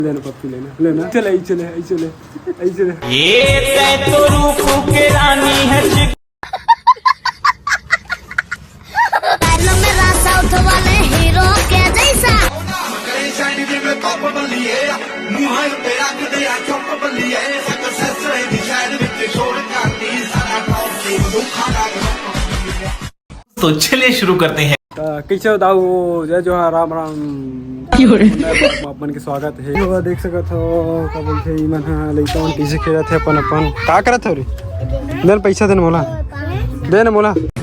लेना पप्पी लेना चले आई चले ये तो रूप के रानी है साउथ वाले हीरो के जैसा तो चलिए शुरू करते हैं। कैसे दाऊ जय जोहार राम राम अपन के स्वागत है। देख सकत हो का बोलथे मन लइका मन कैसे खेलत है अपन का करत हो रे देन पैसा देन मोला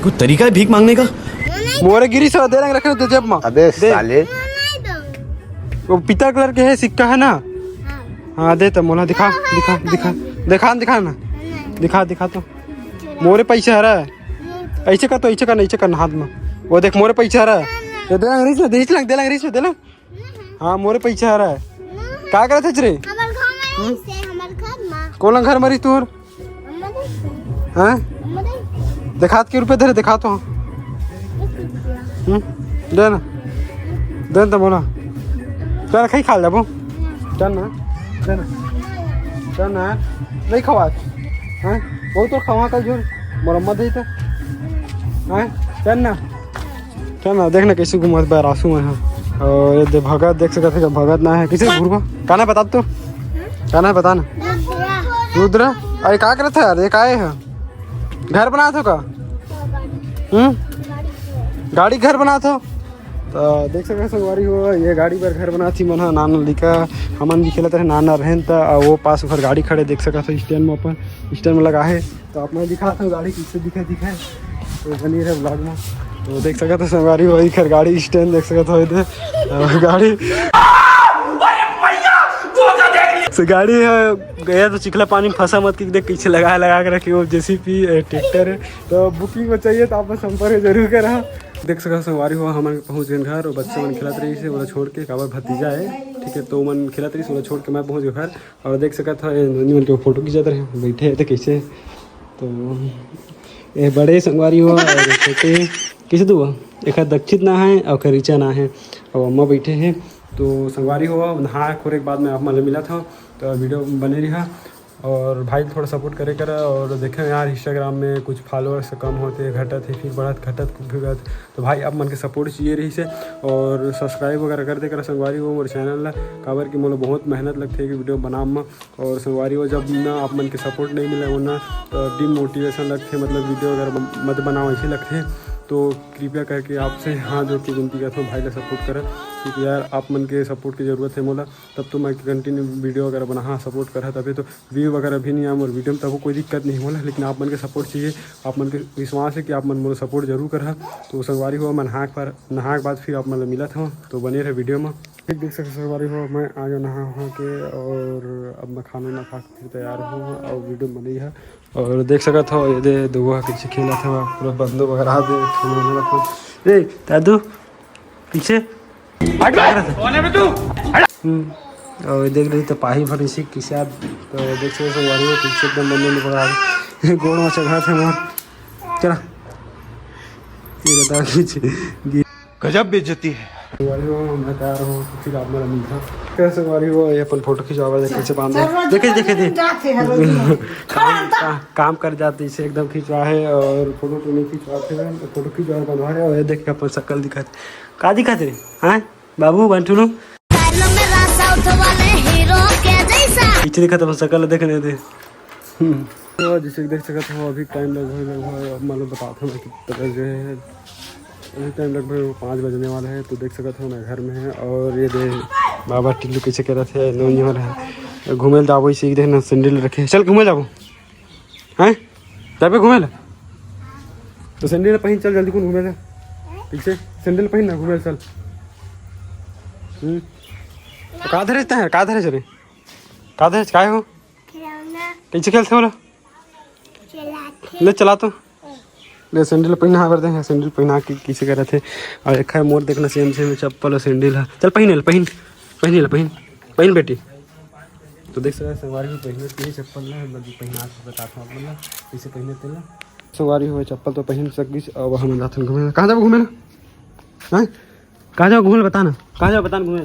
कुछ तरीका है भीख मांगने का। मोरे गिरी से दे रखे तो जेब में अबे साले वो पीतल कलर के है सिक्का है ना। हाँ दे तो मोला दिखा ना दिखा तो मोरे पैसे हरा है ऐसे का हाथ में वो देख मोरे पैसे हरा है दे लंग हाँ मोरे पैसे हरा है का करत है रे कोन घर मरी तोर हाँ दिखात के रुपये धरे दिखा तो दे तो बोला चल खाई खा जाबो चल ना नहीं खवा हाँ वो तो खवा कल जोर मरम्मत है तो हाँ चल ना देखना कैसे घूमत बैरासू में और ये दे भगत देख सकते हैं भगत ना है किसे घूरवा काना बता तो काना बता ना रुद्र अरे का करत है यार ये का है घर बना थो का गाड़ी घर बना थो तो देख सकते संगवारी हो ये गाड़ी पर घर बना थी मन नाना लिखा हमन भी खेलते रहे नाना रहें तो वो पास उधर गाड़ी खड़े देख सकते स्टैंड में अपन स्टैंड में लगा है तो आप मैं दिखा था गाड़ी किससे दिखा तो बनी रहे ब्लॉग में तो देख सकते संगवारी हो इधर गाड़ी स्टैंड देख सकते हो इधर गाड़ी से गाड़ी है गया तो चिखला पानी में फंसा मत कि देख पीछे लगा के रखी वो जेसीबी ट्रैक्टर है तो बुकिंग में चाहिए तो आप संपर्क जरूर करा। देख सकते संगवारी हुआ हम पहुँच गए घर और बच्चे मन खिलात रही से बोला छोड़ के काबर भतीजा है ठीक है तो मन खिलात रही से बोला छोड़ के मैं पहुँच गया घर और देख सका था मन के फोटो खींचते रहे बैठे थे कैसे तो ये बड़े संगवारी हुआ और छोटे कैसे दो एक दक्षित ना है और रीचा ना है और अम्मा बैठे हैं तो संगवारी हुआ नहा खोरे के बाद में आप मतलब मिला था तो वीडियो बने रहा और भाई थोड़ा सपोर्ट करे करा और देखें यार इंस्टाग्राम में कुछ फॉलोअर्स कम होते घटत है फिर घटत तो भाई आप मन के सपोर्ट चाहिए रही से और सब्सक्राइब वगैरह कर दे करा संगवारी हो मोर चैनल ला काबर कि मोला बहुत मेहनत लगती है कि वीडियो बनाम में और संगवारी हो जब ना आप मन के सपोर्ट नहीं मिले वो ना तो डिमोटिवेशन लगते मतलब वीडियो अगर मत बनाओ ऐसे लगते तो कृपया करके आपसे हाँ जो कि विनती करता हूँ भाई ला सपोर्ट करें क्योंकि यार आप मन के सपोर्ट की ज़रूरत है मोला तब तो मैं कंटिन्यू वीडियो वगैरह बना हाँ सपोर्ट करा तभी तो व्यू वगैरह भी नहीं आया और वीडियो में तब कोई दिक्कत नहीं मोला लेकिन आप मन के सपोर्ट चाहिए आप मन के विश्वास है कि आप मन मोला सपोर्ट जरूर करा तो संगवारी हुआ मैं नहा के बाद फिर आप मतलब मिला था तो बने रहे वीडियो में देख सकते संगवारी हो मैं आ गया नहा के और अब मैं खाना खा के फिर तैयार हूँ और वीडियो बनी है और देख सकते हो ये दो कैसे खेला था पूरा बंदो वगैरह दे दादू पीछे और देख रही तो पाही भरी सी किसी तो देख सकते संगवारी हो पीछे एकदम बंदे में पड़ा गोड़ में चढ़ा थे मोर चला गजब बेइज्जती है। संगवारी हो मैं तैयार हूँ तो फिर आप मेरा मिलता कैसे संगवारी हो ये अपन फोटो खिंचवा कैसे बांधे देखे काम कर जाते इसे एकदम खिंचवा है और फोटो तो नहीं खिंचवाते हैं फोटो खिंचवा बनवा रहे और ये देख के अपन शक्ल दिखाते का दिखाते रे हाँ बाबू बंटू पीछे दिखा तो शक्ल देखने दे जिसे देख सकते हो अभी टाइम लगभग मालूम बताता हूँ कितना बजे है अभी टाइम लगभग 5 बजने वाला है तो देख सकते हो मैं घर में है और ये दे बाबा टिल्लू कैसे कह रहे थे नोनी हो रहा है घूमे जाबो इसे देखना सैंडल रखे चल घूमे जाबो हैं जाबे घूमे तो सैंडल पहन चल जल्दी कौन घूमे पीछे सैंडल पहन ना घूमे चल का धरे चले का हो कैसे खेलते हो ले चला तो ले सैंडल पहना कर देंगे सैंडल पहना के किसी कर रहे थे और एक मोर देखना सेम चप्पल और सैंडल है चल पहन बेटी तो देख सकते संगवारी में पहने चप्पल है पहना बताता हूँ मतलब कैसे पहने थे ना संगवारी हो चप्पल तो पहन सकी और हम जाते घूमे कहाँ जाओ घूमे ना हाँ कहाँ जाओ घूमे बताना कहाँ जाओ बताना घूमे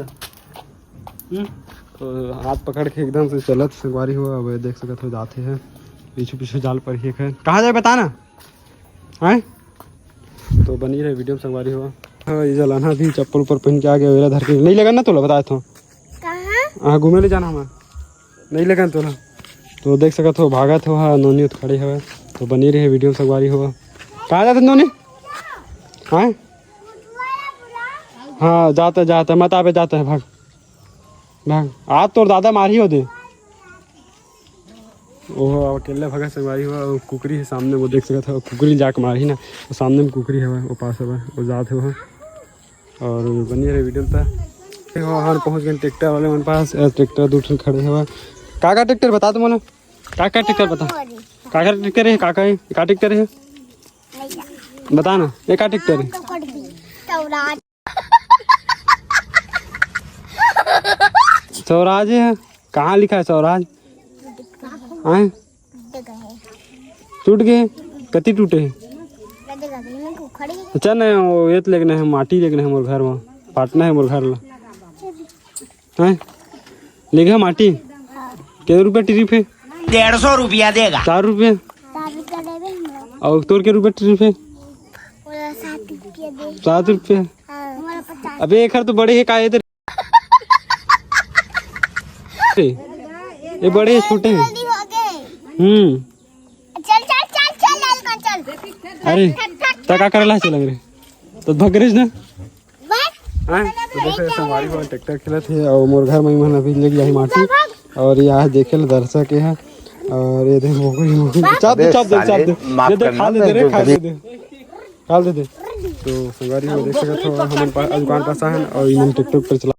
तो हाथ पकड़ के एकदम से चलत संगवारी हुआ। अब देख सकते हो जाते हैं पीछे पीछे जाल पर ही है। कहाँ जाए बताना है। तो बनी रहे वीडियो में संगवारी हुआ। हाँ ये जलाना भी चप्पल ऊपर पहन के आ गया वेला धर के नहीं लगा ना तो बताया था हाँ घूमे ले जाना हमें नहीं लगा तो तो देख सकते हो भागा था वहाँ नोनी तो खड़े हुए। तो बनी रही वीडियो में संगवारी हुआ। कहाँ जाते नोनी हाँ हाँ जाता जाता मत पे जाता है भाग भाग आज तो दादा मारी हो दे। ओह अकेले भगा संगवारी हुआ। कुकरी है सामने वो देख सकता था कुकरी जाके मारी ना वो सामने में कुकरी है वो पास है वो जात है वहाँ। और बनी रही वीडियो में वहाँ पहुँच गए ट्रैक्टर वाले मेरे पास। ट्रैक्टर दूसरे खड़े हुआ। का ट्रैक्टर बता दो मोला का ट्रैक्टर बता का ट्रैक्टर है का ट्रैक्टर है बता ना ये का ट्रैक्टर है। स्वराज है कहाँ लिखा है स्वराज आए टूट गए कति टूटे हैं अच्छा नहीं वो ये तो लेना है माटी लेना है मोर घर में पाटना है मोर घर ला हैं ले गया माटी कितने रुपये ट्रिप है 150 रुपया देगा 4 रुपये और तोर के रुपये ट्रिप है 7 रुपये। अबे एक तो बड़े है का इधर ये बड़े छोटे हैं अरे तका करला चल रहे तो भग रहे ना हमारी ट्रैक्टर खेला थे और मोर घर में मन अभी ले गया माटी और यहाँ देखे ला दर्शक है। और ये देखो चाप दे तो संगवारी हो देख सकते हो हम दुकान पास है और इन ट्रैक्टर पर चला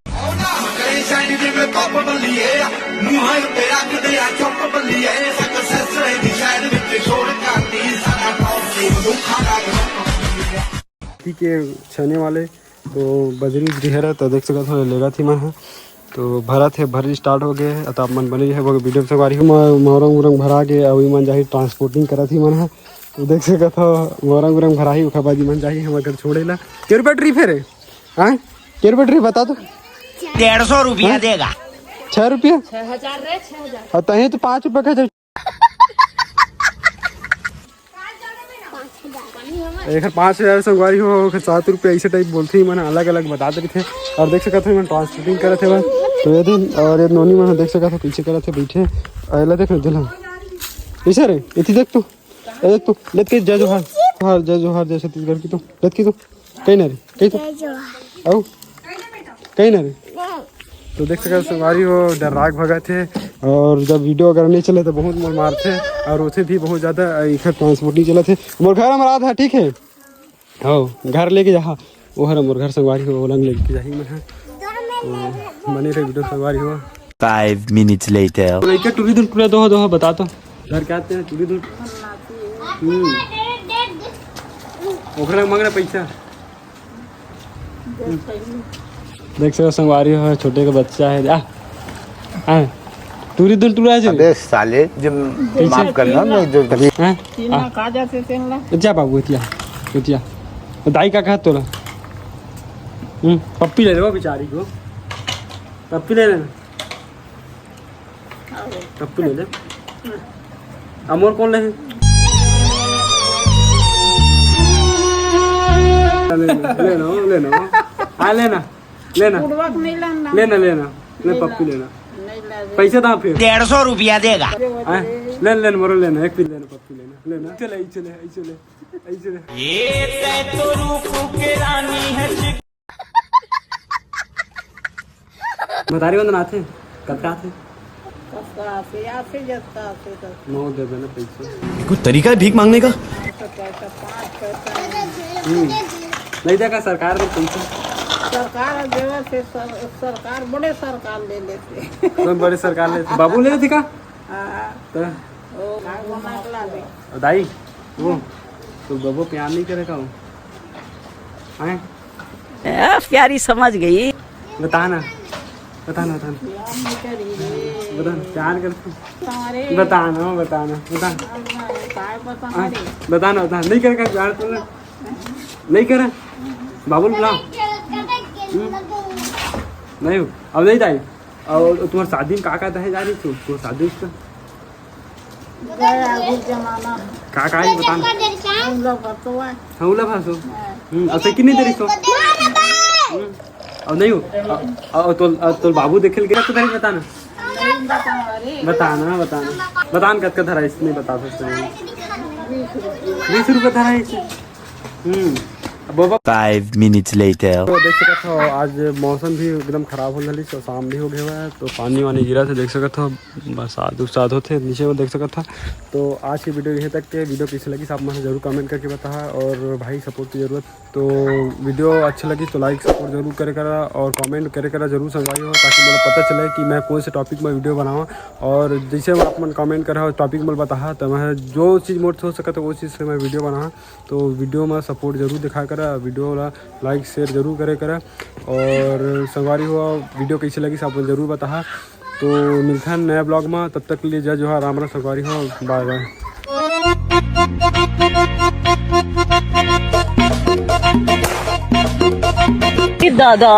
के छने वाले तो बजरी है तो देख सकते हो लेगा थी मैं तो भरा थे भर स्टार्ट हो गए तो आप मन बनी है वो वीडियो से बारी मोरंग उरंग भरा के अभी मन जाही ट्रांसपोर्टिंग करा थी मन है तो देख सकते हो मोरंग उरंग भरा ही उखाबाजी मन जाही हम घर छोड़े ला के रुपये ट्रिप है रे हाँ के रुपये ट्रिप बता दो 150 रुपया देगा 6 रुपये 6000 और तही तो 5 रुपये का एक 5000 संगवारी हो 7 रुपये ऐसे टाइप बोलते ही मैंने अलग अलग बता रहे थे। और देख सकते थे मैं ट्रांसपोर्टिंग करे थे तो ये दिन और ये नोनी मैंने देख सका था पीछे करे थे बैठे अला देख दिला ऐसे रे इतनी देख तू लेत के जय जोहार जय छत्तीसगढ़ की तो लेत की तो कहीं ना रे कहीं तो आओ कहीं ना रे तो देख सकते संगवारी हो डराग भगा थे। और जब वीडियो अगर नहीं चले तो बहुत मोर मार थे और उसे भी बहुत ज़्यादा इधर ट्रांसपोर्ट नहीं चला थे। मोर घर हमारा था ठीक है हो घर लेके जा वो हर मोर घर संगवारी हो लंग लेके जाही मैं तो बने रहे वीडियो संगवारी हो। 5 minutes later लेके टूरी दूर पूरा दो बता तो घर के आते हैं टूरी दूर ओखरा मांगना पैसा देख सकते संगवारी हो छोटे का बच्चा है आ टूरी दूर टूरा है अबे साले जब माफ करना मैं जो का जाते थे जा बाबू इतिया दाई का कहा तोला पप्पी ले लो बेचारी को पप्पी ले लेना पप्पी ले ले अमोर कौन ले लेना हाँ लेना ले पप्पी लेना पैसे था फिर 150 रुपया देगा लेना मोरो लेना एक पीस लेना पप्पी लेना चले ये तो रूपों के रानी है बता रही बंदना थे कब का थे तो 9 दे देना पैसे कुछ तरीका है भीख मांगने का नहीं देखा सरकार ने पैसा सरकार देवा से सरकार बड़े सरकार ले लेते कौन बड़े सरकार ले बाबू ले लेती का तो दाई वो तो बाबू प्यार नहीं करेगा वो प्यारी समझ गई बताना बताना प्यार करते बताना नहीं करेगा प्यार तो नहीं करे बाबू बुला नहीं अब नहीं दाई और तुम्हारी शादी में का दहेज आ रही थी तो शादी से गया अभी जमाना का ही बताना हम लोग बतुआ हम लोग भासो अब से कितनी देरी सो अब नहीं हो और तो बाबू देखे गया तो दहेज बताना बताना बताना बतान कत का धरा इसमें बता सकते 20 रुपये धरा इसे बाबा 5 minutes later. तो देख सकते हो आज मौसम भी एकदम खराब हो रही तो शाम भी हो गया हुआ है तो पानी वानी गिरा था देख सकते हो बरसात होते नीचे में देख सकता था। तो आज की वीडियो यहीं तक के वीडियो कैसी लगी आप मुझे जरूर कमेंट करके बताया और भाई सपोर्ट की ज़रूरत तो वीडियो अच्छी लगी तो लाइक सपोर्ट जरूर करे करा और कमेंट करे करा जरूर संगवाई हो ताकि मुझे पता चले कि मैं कौन से टॉपिक में वीडियो बनाऊँ और जैसे मैं आप मन कमेंट करा टॉपिक में बताया तो मैं जो चीज़ मोट हो सका तो वो चीज़ से मैं वीडियो बना तो वीडियो में सपोर्ट जरूर दिखा करा वीडियो लाइक शेयर जरूर करे करा और संगवारी हुआ वीडियो कैसी लगी आप जरूर बताया तो मिलता है नया ब्लॉग में तब तक के लिए जय जोहार राम राम संगवारी हो बाय बाय दादा